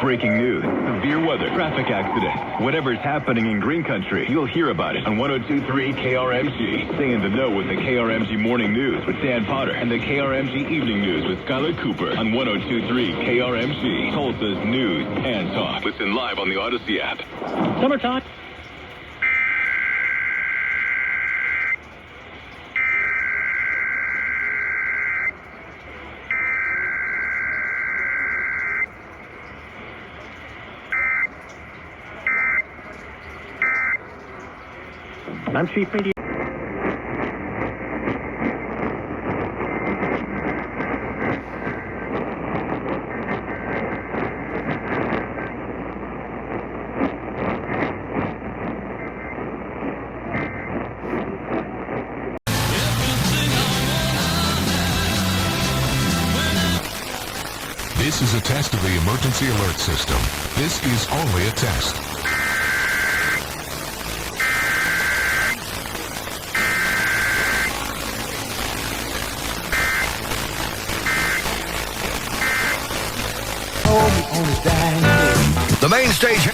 Breaking news, severe weather, traffic accident. Whatever's happening in Green Country, you'll hear about it on 102.3 KRMG. Stay in the know with the KRMG Morning News with Dan Potter and the KRMG Evening News with Skylar Cooper on 102.3 KRMG. Tulsa's news and talk. Listen live on the Odyssey app. Summertime. I'm Chief Media. This is a test of the emergency alert system. This is only a test. The main stage.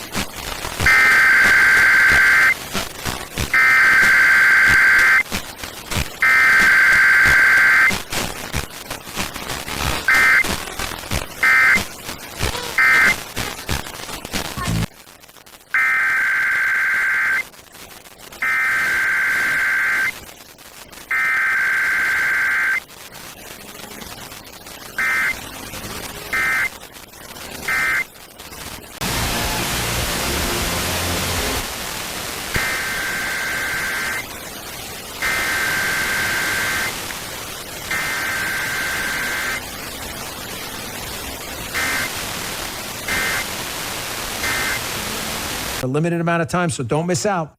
A limited amount of time, so don't miss out.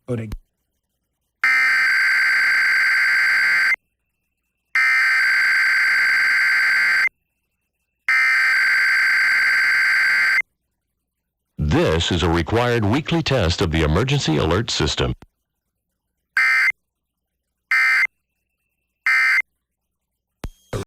This is a required weekly test of the emergency alert system.